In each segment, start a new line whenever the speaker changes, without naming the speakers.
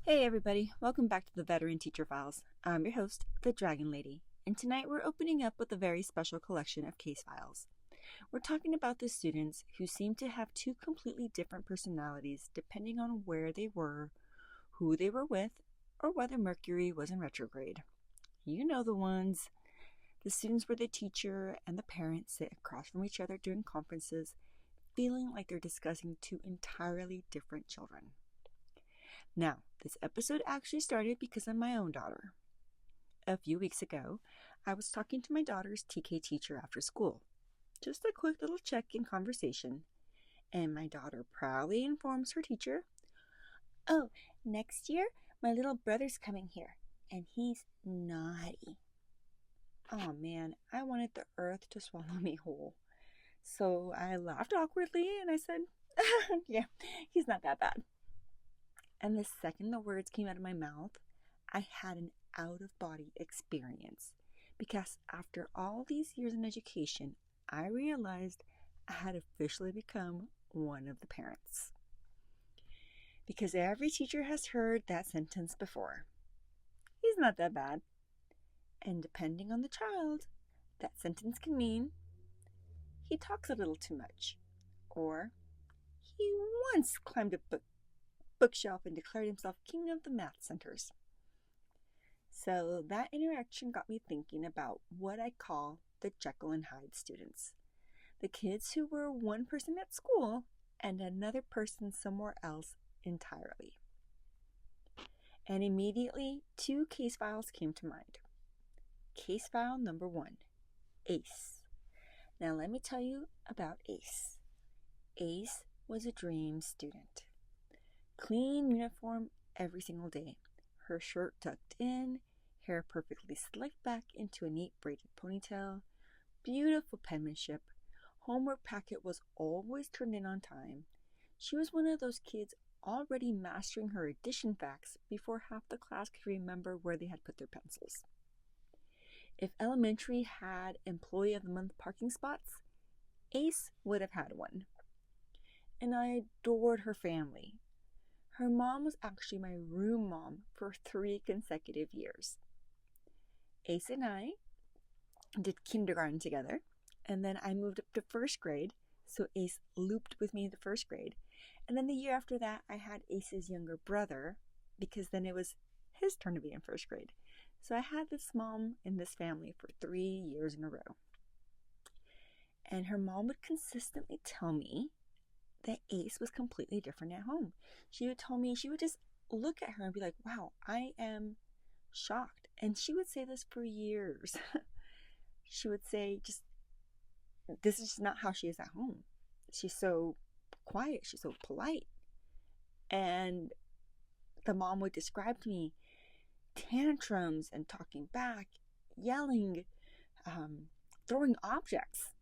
Hey everybody, welcome back to the Veteran Teacher Files. I'm your host, the Dragon Lady, and tonight we're opening up with a very special collection of case files. We're talking about the students who seem to have two completely different personalities depending on where they were, who they were with, or whether Mercury was in retrograde. You know the ones. The students where the teacher and the parents sit across from each other during conferences, feeling like they're discussing two entirely different children. Now, this episode actually started because of my own daughter. A few weeks ago, I was talking to my daughter's TK teacher after school. Just a quick little check-in conversation, and my daughter proudly informs her teacher, "Oh, next year, my little brother's coming here, and he's naughty." Oh man, I wanted the earth to swallow me whole. So I laughed awkwardly and I said, "Yeah, he's not that bad." And the second the words came out of my mouth, I had an out-of-body experience. Because after all these years in education, I realized I had officially become one of the parents. Because every teacher has heard that sentence before. He's not that bad. And depending on the child, that sentence can mean he talks a little too much. Or he once climbed a bookshelf and declared himself king of the math centers. So that interaction got me thinking about what I call the Jekyll and Hyde students. The kids who were one person at school and another person somewhere else entirely. And immediately, two case files came to mind. Case file number 1, Ace. Now let me tell you about Ace. Ace was a dream student. Clean uniform every single day. Her shirt tucked in, hair perfectly slicked back into a neat braided ponytail, beautiful penmanship. Homework packet was always turned in on time. She was one of those kids already mastering her addition facts before half the class could remember where they had put their pencils. If elementary had Employee of the Month parking spots, Ace would have had one. And I adored her family. Her mom was actually my room mom for 3 consecutive years. Ace and I did kindergarten together, and then I moved up to first grade, so Ace looped with me into first grade. And then the year after that, I had Ace's younger brother, because then it was his turn to be in first grade. So I had this mom in this family for 3 years in a row. And her mom would consistently tell me that Ace was completely different at home. She would tell me, she would just look at her and be like, "Wow, I am shocked." And she would say this for years. She would say, this is just not how she is at home. She's so quiet, she's so polite. And the mom would describe to me tantrums and talking back, yelling, throwing objects.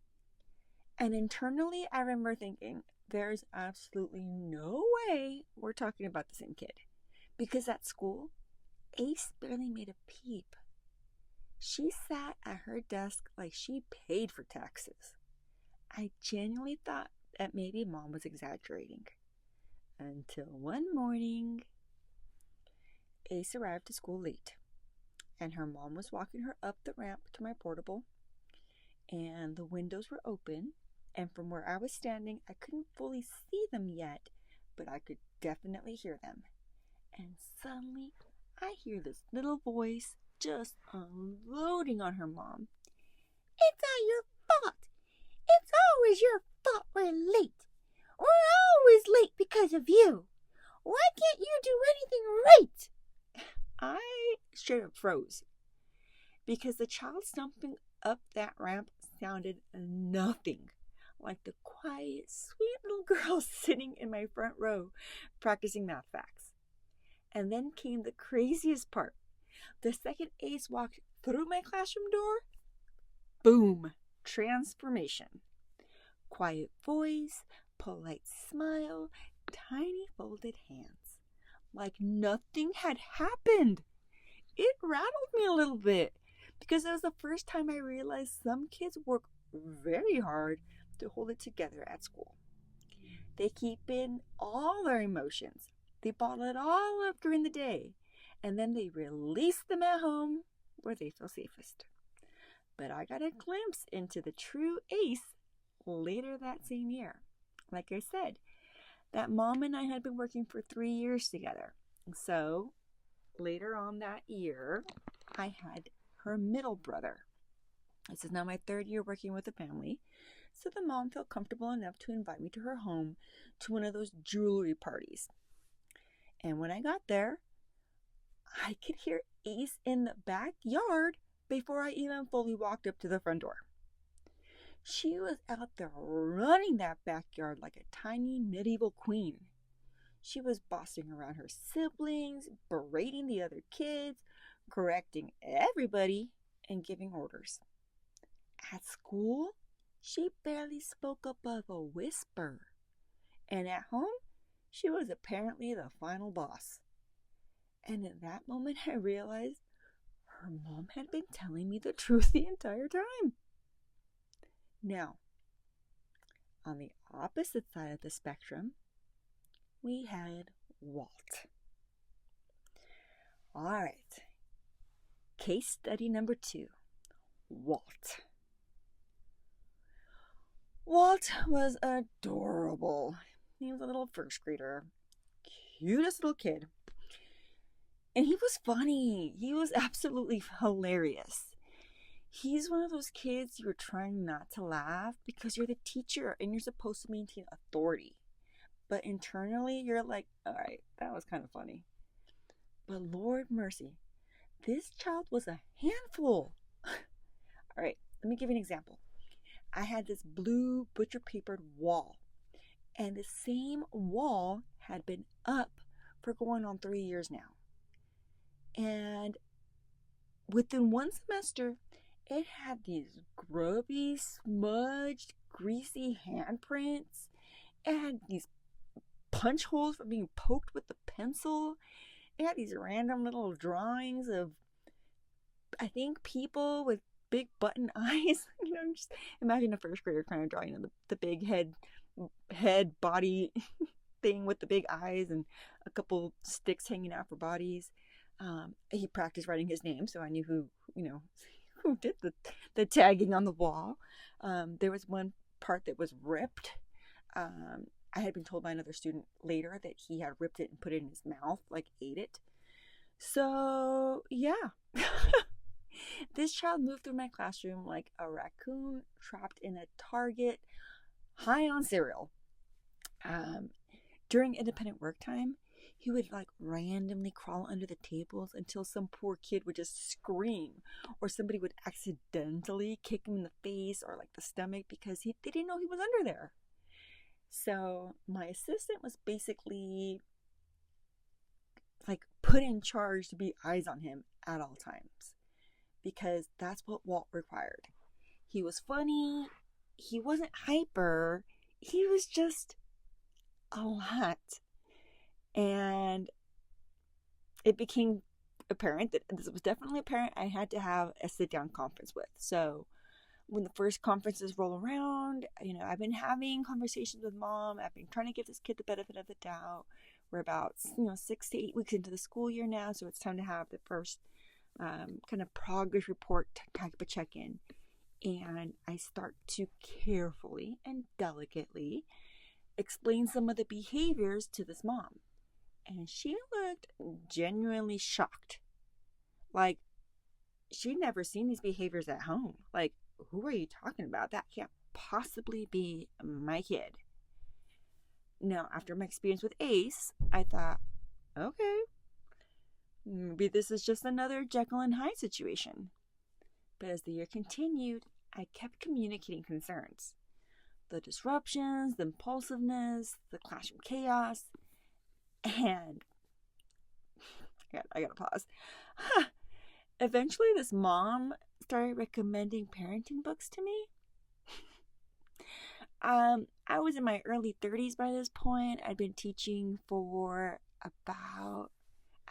And internally, I remember thinking, there's absolutely no way we're talking about the same kid. Because at school, Ace barely made a peep. She sat at her desk like she paid for taxes. I genuinely thought that maybe Mom was exaggerating. Until one morning, Ace arrived to school late. And her mom was walking her up the ramp to my portable. And the windows were open. And from where I was standing, I couldn't fully see them yet, but I could definitely hear them. And suddenly, I hear this little voice just unloading on her mom. "It's all your fault. It's always your fault we're late. We're always late because of you. Why can't you do anything right?" I straight up froze because the child stumping up that ramp sounded nothing like the quiet, sweet little girl sitting in my front row practicing math facts. And then came the craziest part. The second Ace walked through my classroom door, boom, transformation. Quiet voice, polite smile, tiny folded hands. Like nothing had happened. It rattled me a little bit because it was the first time I realized some kids work very hard to hold it together at school. They keep in all their emotions. They bottle it all up during the day, and then they release them at home where they feel safest. But I got a glimpse into the true Ace later that same year. Like I said, that mom and I had been working for 3 years together. So later on that year, I had her middle brother. This is now my 3rd year working with the family. So the mom felt comfortable enough to invite me to her home to one of those jewelry parties. And when I got there, I could hear Ace in the backyard before I even fully walked up to the front door. She was out there running that backyard like a tiny medieval queen. She was bossing around her siblings, berating the other kids, correcting everybody, and giving orders. At school, she barely spoke above a whisper. And at home, she was apparently the final boss. And in that moment, I realized her mom had been telling me the truth the entire time. Now, on the opposite side of the spectrum, we had Walt. All right. Case study number 2. Walt. Walt was adorable. He was a little first grader. Cutest little kid. And he was funny. He was absolutely hilarious. He's one of those kids you're trying not to laugh because you're the teacher and you're supposed to maintain authority. But internally, you're like, all right, that was kind of funny. But Lord mercy, this child was a handful. All right, let me give you an example. I had this blue butcher papered wall, and the same wall had been up for going on 3 years now. And within one semester, it had these grubby, smudged, greasy handprints. It had these punch holes for being poked with the pencil. It had these random little drawings of, I think, people with big button eyes. Just imagine a first grader kind of drawing the big head body thing with the big eyes and a couple sticks hanging out for bodies. He practiced writing his name, so I knew who did the tagging on the wall. There was one part that was ripped. I had been told by another student later that he had ripped it and put it in his mouth, like ate it. So, yeah. This child moved through my classroom like a raccoon trapped in a Target, high on cereal. During independent work time, he would randomly crawl under the tables until some poor kid would just scream, or somebody would accidentally kick him in the face or the stomach because they didn't know he was under there. So my assistant was basically put in charge to be eyes on him at all times, because that's what Walt required. He was funny. He wasn't hyper. He was just a lot. And it became apparent that this was definitely a parent I had to have a sit-down conference with. So when the first conferences roll around, I've been having conversations with mom. I've been trying to give this kid the benefit of the doubt. We're about 6 to 8 weeks into the school year now, so it's time to have the first kind of progress report type of check-in. And I start to carefully and delicately explain some of the behaviors to this mom. And she looked genuinely shocked. She'd never seen these behaviors at home. Who are you talking about? That can't possibly be my kid. Now, after my experience with Ace, I thought, okay, maybe this is just another Jekyll and Hyde situation. But as the year continued, I kept communicating concerns. The disruptions, the impulsiveness, the classroom chaos, and I gotta pause. Eventually, this mom started recommending parenting books to me. I was in my early 30s by this point. I'd been teaching I've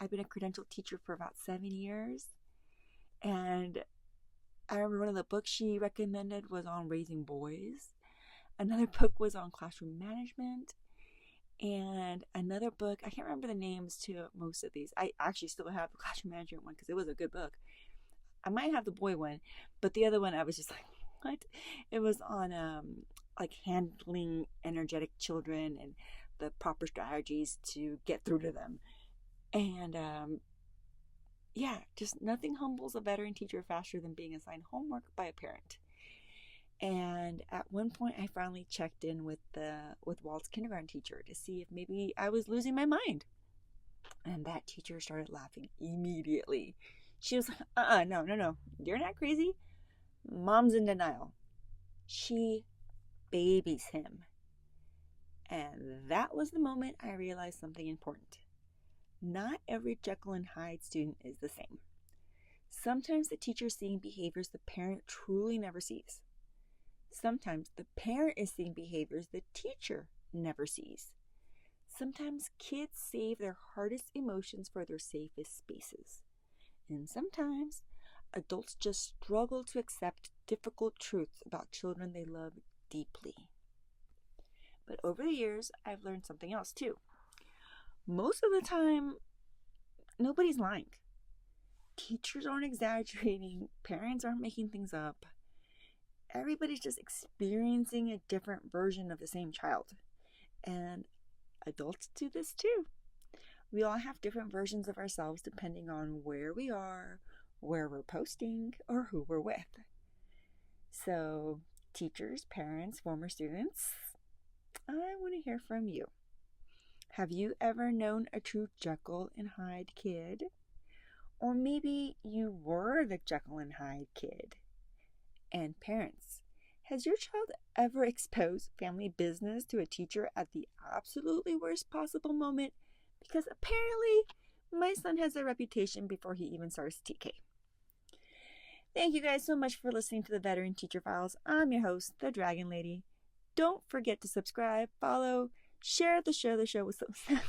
been a credentialed teacher for about 7 years. And I remember one of the books she recommended was on raising boys. Another book was on classroom management. And another book, I can't remember the names to most of these. I actually still have the classroom management one because it was a good book. I might have the boy one, but the other one I was just like, what? It was on like handling energetic children and the proper strategies to get through to them. And yeah, just nothing humbles a veteran teacher faster than being assigned homework by a parent. And at one point, I finally checked in with Walt's kindergarten teacher to see if maybe I was losing my mind. And that teacher started laughing immediately. She was like, no, you're not crazy. Mom's in denial. She babies him. And that was the moment I realized something important. Not every Jekyll and Hyde student is the same. Sometimes the teacher is seeing behaviors the parent truly never sees. Sometimes the parent is seeing behaviors the teacher never sees. Sometimes kids save their hardest emotions for their safest spaces. And sometimes adults just struggle to accept difficult truths about children they love deeply. But over the years, I've learned something else too. Most of the time, nobody's lying. Teachers aren't exaggerating. Parents aren't making things up. Everybody's just experiencing a different version of the same child. And adults do this too. We all have different versions of ourselves depending on where we are, where we're posting, or who we're with. So, teachers, parents, former students, I want to hear from you. Have you ever known a true Jekyll and Hyde kid? Or maybe you were the Jekyll and Hyde kid. And parents, has your child ever exposed family business to a teacher at the absolutely worst possible moment? Because apparently my son has a reputation before he even starts TK. Thank you guys so much for listening to the Veteran Teacher Files. I'm your host, the Dragon Lady. Don't forget to subscribe, follow, share the show with some...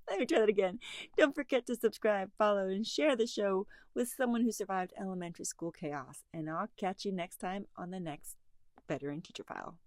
Let me try that again. Don't forget to subscribe, follow, and share the show with someone who survived elementary school chaos. And I'll catch you next time on the next Veteran Teacher File.